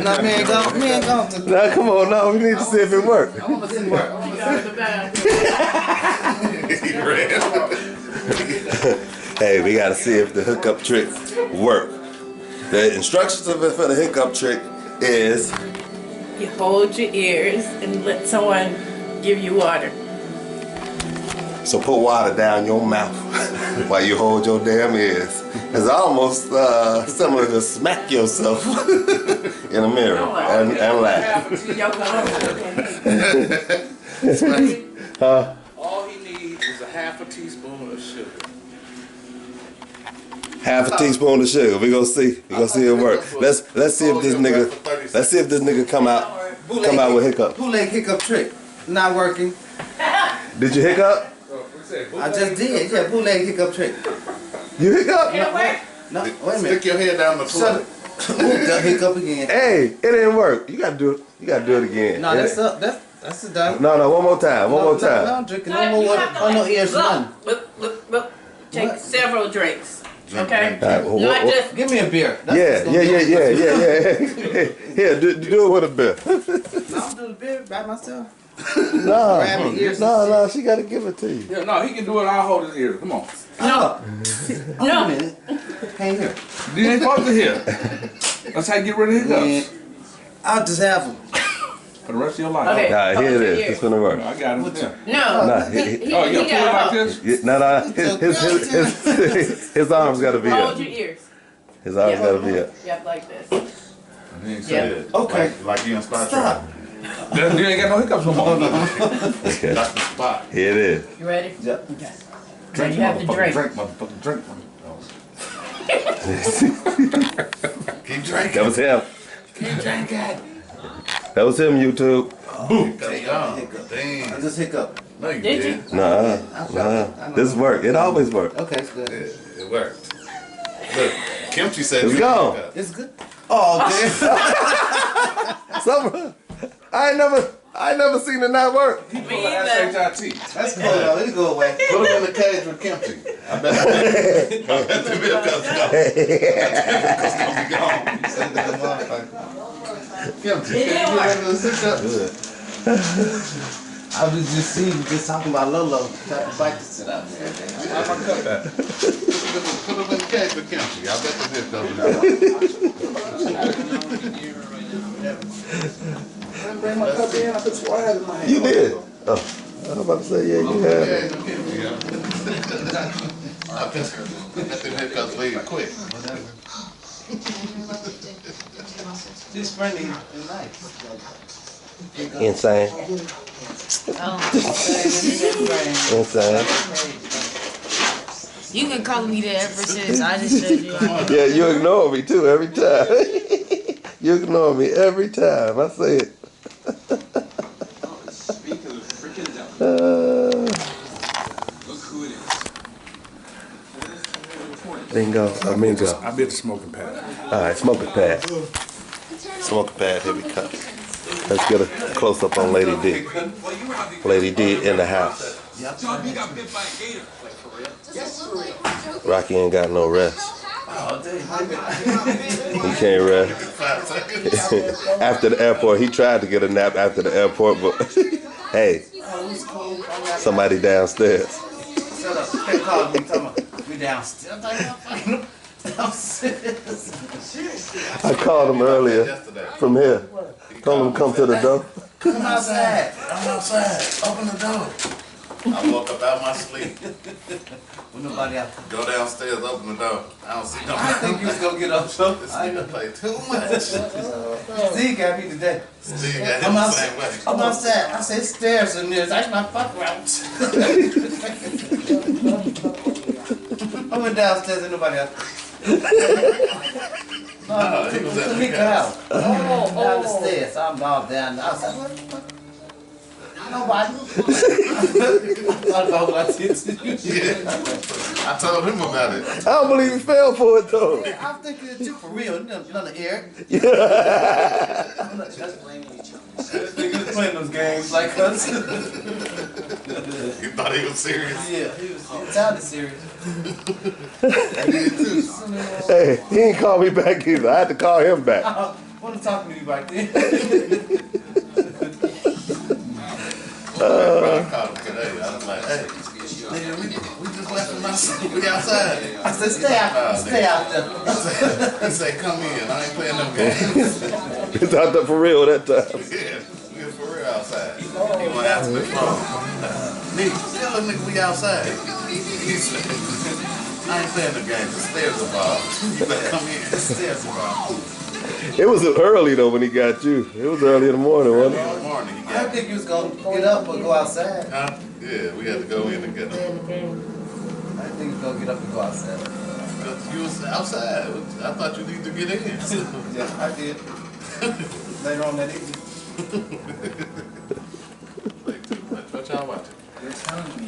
No, me ain't go. Now, come on, no, we need to see if it works. I want to see it work. Hey, we gotta see if the hookup trick work. The instructions for the hookup trick is you hold your ears and let someone give you water. so put water down your mouth while you hold your damn ears. It's almost similar to smack yourself in a mirror and laugh. All he needs is a half a teaspoon of sugar. Half a teaspoon of sugar. We gonna see. We gonna see it work. Let's see if this nigga. Let's see if this nigga come out with hiccup. Bootleg hiccup trick. Not working. Did you hiccup? I just did. Yeah, bootleg hiccup trick. You hiccup? No, wait a minute. Stick your head down the toilet. Hiccup again. Hey, it didn't work. You gotta do it. You gotta do it again. No, that's up. That's it done. No, one more time. One more time. No, I'm drinking no more water. Oh, no ears, none. Look. Take several drinks. Okay? Right, Not just. Give me a beer. Yeah. Here, do it with a beer. No, I'm doing the beer by myself. No, she gotta give it to you. Yeah, no, he can do it. I'll hold his ears. Come on. No. No. A minute. Can't hear. You ain't supposed to hear. That's how you get rid of hiccups. I'll just have them. For the rest of your life. Okay. Nah, here it is. It's gonna work. I got it. No. Nah, He Oh, you gonna put it like this? His arms gotta be Hold up. your ears. His arms gotta be up. Yep, like this. Yeah. Okay. Like you inspired. Stop. You ain't got no hiccups no more. Okay. That's the spot. Here it is. You ready? Yep. Okay. Now you have to drink. Motherfucking drink. Keep drinking. That was him. Keep drinking. That was him, YouTube. Boom. I just hiccup. No, you Did didn't. Nah. This worked. It always worked. Okay, it's good. It worked. Look, Kimchi said It's you gone. It's good. Oh, I ain't never seen it not work. He pulled an SHIT. that's cool. Though. It'll go away. Put him in the cage with Kimchi. I bet the hiccups gonna be gone. Kimchi, can you get rid of the hiccups? I was just talking about Lolo. Trying to fight to sit out there. I'm gonna cut that. Put him in the cage with Kimchi. I bet the hiccups bring my cup in, I put some water in my hand. You did. Oh, I was about to say, yeah, you had it. I bet the hiccups leave quick. She's friendly and nice. Insane. Insane. You can call me that ever since I just showed you. Yeah, you ignore me too every time. You ignore me every time. I say it. Bingo. Amigo. I'll be at the smoking pad. Alright, smoking pad. Smoking pad, here we come. Let's get a close up on Lady D. Lady D in the house. Rocky ain't got no rest. He can't rest. After the airport, he tried to get a nap after the airport, but hey, somebody downstairs. Shut up. They called me talking about we downstairs. I called him earlier from here. Told him to come to the door. Come outside. I'm outside. Open the door. I woke up out my sleep. With nobody out. Go downstairs, open the door. I don't see I nobody. think you was gonna get up so. This nigga play too much. Steve got me today. Steve got him I'm the outside. same way. I'm outside. I said stairs in there. That's my fuck route. I went downstairs and nobody else. No, he was at took the me house. out. Down the stairs. I'm all down. I was like, what the fuck? Nobody. I thought about what I did to you. I told him about it. I don't believe he fell for it though. I'm thinking that you for real. You know the air. Niggas playing those games like us. You thought he was serious? Yeah, he sounded serious. Hey, he ain't call me back either. I had to call him back. want to talk to me right then. I called him today. I was like, hey, nigga, we just left him outside. We outside. I said, stay out there. He said, come in. I ain't playing no games. You thought that for real that time. Yeah, we was for real outside. He went out to the phone. Nigga, tell him nigga we outside. He said, I ain't playing no games. The stairs are involved. You better come in. The stairs are involved. It was early though when he got you. It was early in the morning, wasn't In it? the morning, he I got didn't think you was going to get up or go outside. huh? Yeah, we had to go in together. I didn't think you was going to get up and go outside. You was outside. I thought you needed to get in. Yeah, I did. Later on that evening. Like too much. What y'all watching? You're telling me.